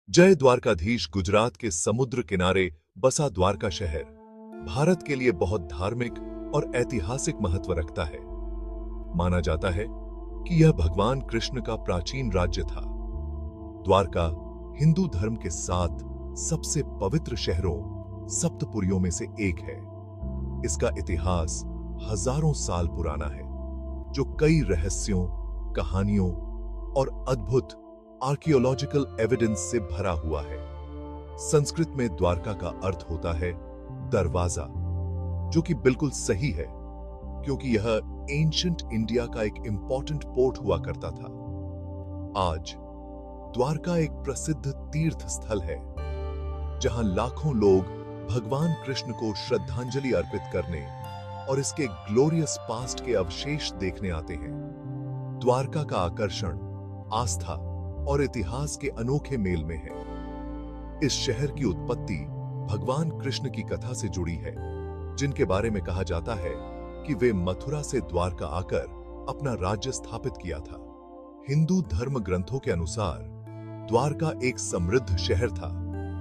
जय द्वारकाधीश गुजरात के समुद्र किनारे बसा द्वारका शहर भारत के लिए बहुत धार्मिक और ऐतिहासिक महत्व रखता है। माना जाता है कि यह भगवान कृष्ण का प्राचीन राज्य था। द्वारका हिंदू धर्म के 7 सबसे पवित्र शहरों सप्तपुरियों में से एक है। इसका इतिहास हजारों साल पुराना है, जो कई रहस्यों, कहानियों और अद्भुत आर्कियोलॉजिकल एविडेंस से भरा हुआ है। संस्कृत में द्वारका का अर्थ होता है दरवाजा, जो कि बिल्कुल सही है, क्योंकि यह एंशिएंट इंडिया का एक इंपॉर्टेंट पोर्ट हुआ करता था। आज द्वारका एक प्रसिद्ध तीर्थ स्थल है, जहां लाखों लोग भगवान कृष्ण को श्रद्धांजलि अर्पित करने और इसके ग्लोरियस पास्ट के अवशेष देखने आते हैं। द्वारका का आकर्षण आस्था और इतिहास के अनोखे मेल में है। इस शहर की उत्पत्ति भगवान कृष्ण की कथा से जुड़ी है, जिनके बारे में कहा जाता है कि वे मथुरा से द्वारका आकर अपना राज्य स्थापित किया था। हिंदू धर्म ग्रंथों के अनुसार द्वारका एक समृद्ध शहर था,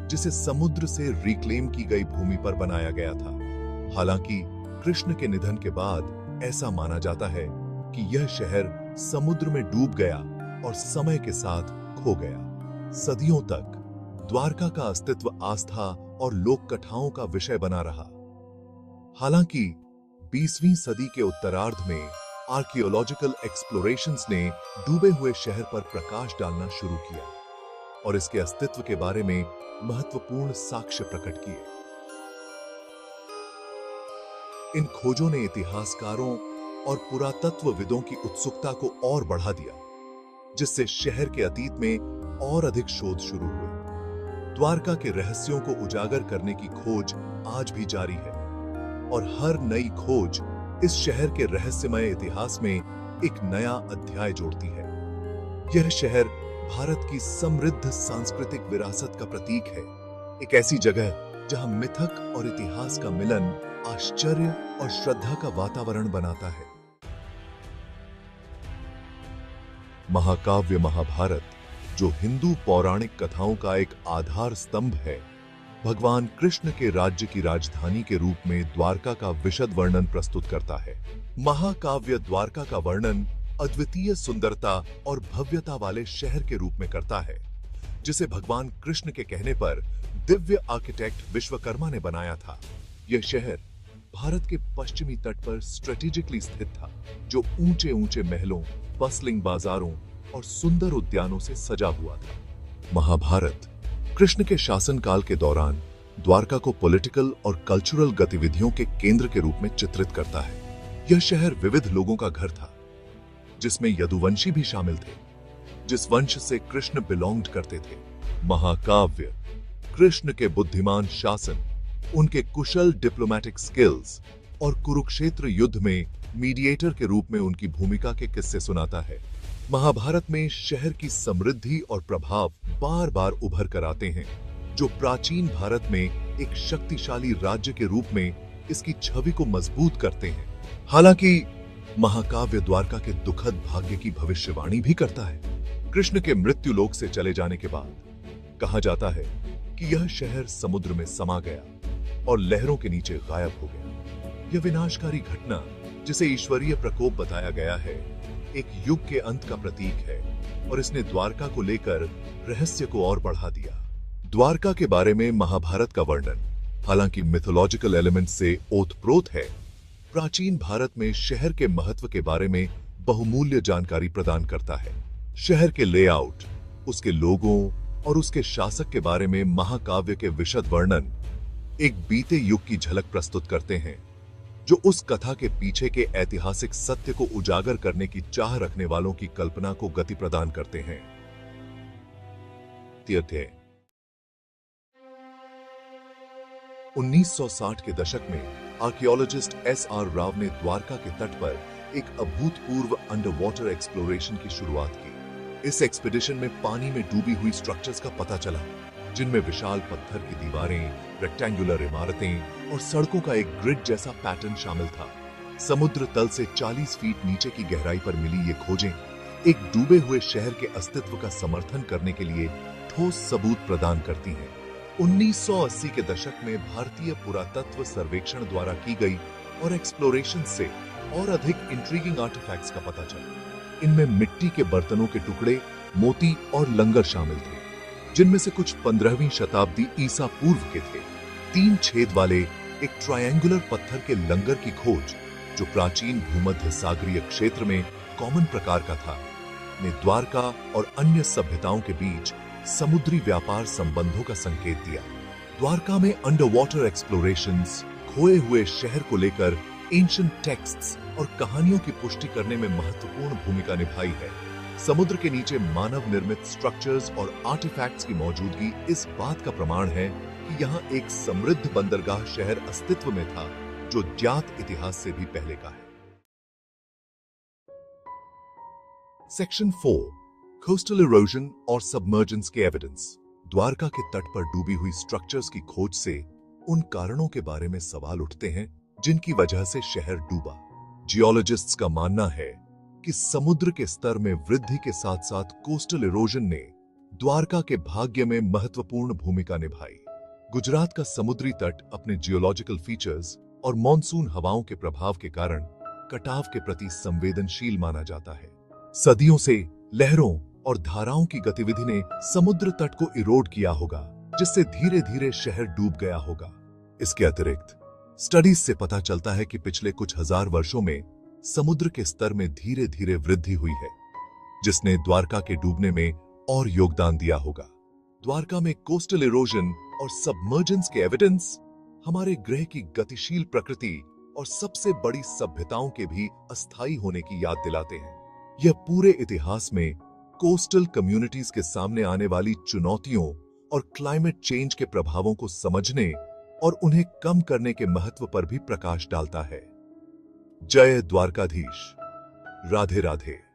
जिसे समुद्र से रिक्लेम की गई भूमि पर बनाया गया था। हालांकि कृष्ण के निधन के बाद ऐसा माना जाता है कि यह शहर समुद्र में डूब गया और समय के साथ खो गया। सदियों तक द्वारका का अस्तित्व आस्था और लोक कथाओं का विषय बना रहा। हालांकि 20वीं सदी के उत्तरार्ध में आर्कियोलॉजिकल एक्सप्लोरेशंस ने डूबे हुए शहर पर प्रकाश डालना शुरू किया और इसके अस्तित्व के बारे में महत्वपूर्ण साक्ष्य प्रकट किए। इन खोजों ने इतिहासकारों और पुरातत्वविदों की उत्सुकता को और बढ़ा दिया, जिससे शहर के अतीत में और अधिक शोध शुरू हुए। द्वारका के रहस्यों को उजागर करने की खोज आज भी जारी है और हर नई खोज इस शहर के रहस्यमय इतिहास में एक नया अध्याय जोड़ती है। यह शहर भारत की समृद्ध सांस्कृतिक विरासत का प्रतीक है, एक ऐसी जगह जहां मिथक और इतिहास का मिलन आश्चर्य और श्रद्धा का वातावरण बनाता है। महाकाव्य महाभारत, जो हिंदू पौराणिक कथाओं का एक आधार स्तंभ है, भगवान कृष्ण के राज्य की राजधानी के रूप में द्वारका का विशद वर्णन प्रस्तुत करता है। महाकाव्य द्वारका का वर्णन अद्वितीय सुंदरता और भव्यता वाले शहर के रूप में करता है, जिसे भगवान कृष्ण के कहने पर दिव्य आर्किटेक्ट विश्वकर्मा ने बनाया था। यह शहर भारत के पश्चिमी तट पर स्ट्रेटेजिकली स्थित था, जो ऊंचे ऊंचे महलों, बस्लिंग बाजारों और सुंदर उद्यानों से सजा हुआ था। महाभारत कृष्ण के शासनकाल के दौरान द्वारका को पॉलिटिकल और कल्चरल गतिविधियों के केंद्र के रूप में चित्रित करता है। यह शहर विविध लोगों का घर था, जिसमें यदुवंशी भी शामिल थे, जिस वंश से कृष्ण बिलोंग्ड करते थे। महाकाव्य कृष्ण के बुद्धिमान शासन, उनके कुशल डिप्लोमैटिक स्किल्स और कुरुक्षेत्र युद्ध में मीडिएटर के रूप में उनकी भूमिका के किस्से सुनाता है। महाभारत में शहर की समृद्धि और प्रभाव बार बार उभर कर आते हैं, जो प्राचीन भारत में एक शक्तिशाली राज्य के रूप में इसकी छवि को मजबूत करते हैं। हालांकि महाकाव्य द्वारका के दुखद भाग्य की भविष्यवाणी भी करता है। कृष्ण के मृत्यु लोक से चले जाने के बाद कहा जाता है कि यह शहर समुद्र में समा गया और लहरों के नीचे गायब हो गया। यह विनाशकारी घटना, जिसे ईश्वरीय प्रकोप बताया गया है, एक युग के अंत का प्रतीक है और इसने द्वारका को लेकर रहस्य को और बढ़ा दिया। द्वारका के बारे में महाभारत का वर्णन, हालांकि मिथोलॉजिकल एलिमेंट से ओतप्रोत है, प्राचीन भारत में शहर के महत्व के बारे में बहुमूल्य जानकारी प्रदान करता है। शहर के लेआउट, उसके लोगों और उसके शासक के बारे में महाकाव्य के विशद वर्णन एक बीते युग की झलक प्रस्तुत करते हैं, जो उस कथा के पीछे के ऐतिहासिक सत्य को उजागर करने की चाह रखने वालों की कल्पना को गति प्रदान करते हैं। 1960 के दशक में आर्कियोलॉजिस्ट एस.आर. राव ने द्वारका के तट पर एक अभूतपूर्व अंडर वाटर एक्सप्लोरेशन की शुरुआत की। इस एक्सपीडिशन में पानी में डूबी हुई स्ट्रक्चर्स का पता चला, जिनमें विशाल पत्थर की दीवारें, रेक्टेंगुलर इमारतें और सड़कों का एक ग्रिड जैसा पैटर्न शामिल था। समुद्र तल से 40 फीट नीचे की गहराई पर मिली ये खोजें एक डूबे हुए शहर के अस्तित्व का समर्थन करने के लिए ठोस सबूत प्रदान करती हैं। 1980 के दशक में भारतीय पुरातत्व सर्वेक्षण द्वारा की गई और एक्सप्लोरेशन से और अधिक इंट्रीगिंग आर्टिफैक्ट्स का पता चला। इनमें मिट्टी के बर्तनों के टुकड़े, मोती और लंगर शामिल थे, जिनमें से कुछ 15वीं शताब्दी ईसा पूर्व के थे। 3 छेद वाले एक ट्रायंगुलर पत्थर के लंगर की खोज, जो प्राचीन भूमध्य सागरीय क्षेत्र में कॉमन प्रकार का था, ने द्वारका और अन्य सभ्यताओं के बीच समुद्री व्यापार संबंधों का संकेत दिया। द्वारका में अंडर वाटर एक्सप्लोरेशंस खोए हुए शहर को लेकर एंशिएंट टेक्स्ट्स और कहानियों की पुष्टि करने में महत्वपूर्ण भूमिका निभाई है। समुद्र के नीचे मानव निर्मित स्ट्रक्चर्स और आर्टिफैक्ट्स की मौजूदगी इस बात का प्रमाण है कि यहाँ एक समृद्ध बंदरगाह शहर अस्तित्व में था, जो ज्ञात इतिहास से भी पहले का है। सेक्शन 4, कोस्टल इरोजन और सबमर्जेंस के एविडेंस। द्वारका के तट पर डूबी हुई स्ट्रक्चर्स की खोज से उन कारणों के बारे में सवाल उठते हैं जिनकी वजह से शहर डूबा। जियोलॉजिस्ट्स का मानना है कि समुद्र के स्तर में वृद्धि के साथ साथ कोस्टल इरोजन ने द्वारका के भाग्य में महत्वपूर्ण भूमिका निभाई। गुजरात का समुद्री तट अपने जियोलॉजिकल फीचर्स और मॉनसून हवाओं के प्रभाव के कारण कटाव के प्रति संवेदनशील माना जाता है। सदियों से लहरों और धाराओं की गतिविधि ने समुद्र तट को इरोड किया होगा, जिससे धीरे धीरे शहर डूब गया होगा। इसके अतिरिक्त स्टडीज से पता चलता है कि पिछले कुछ हजार वर्षों में समुद्र के स्तर में धीरे धीरे वृद्धि हुई है, जिसने द्वारका के डूबने में और योगदान दिया होगा। द्वारका में कोस्टल इरोजन और सबमर्जेंस के एविडेंस हमारे ग्रह की गतिशील प्रकृति और सबसे बड़ी सभ्यताओं के भी अस्थायी होने की याद दिलाते हैं। यह पूरे इतिहास में कोस्टल कम्युनिटीज के सामने आने वाली चुनौतियों और क्लाइमेट चेंज के प्रभावों को समझने और उन्हें कम करने के महत्व पर भी प्रकाश डालता है। जय द्वारकाधीश। राधे राधे।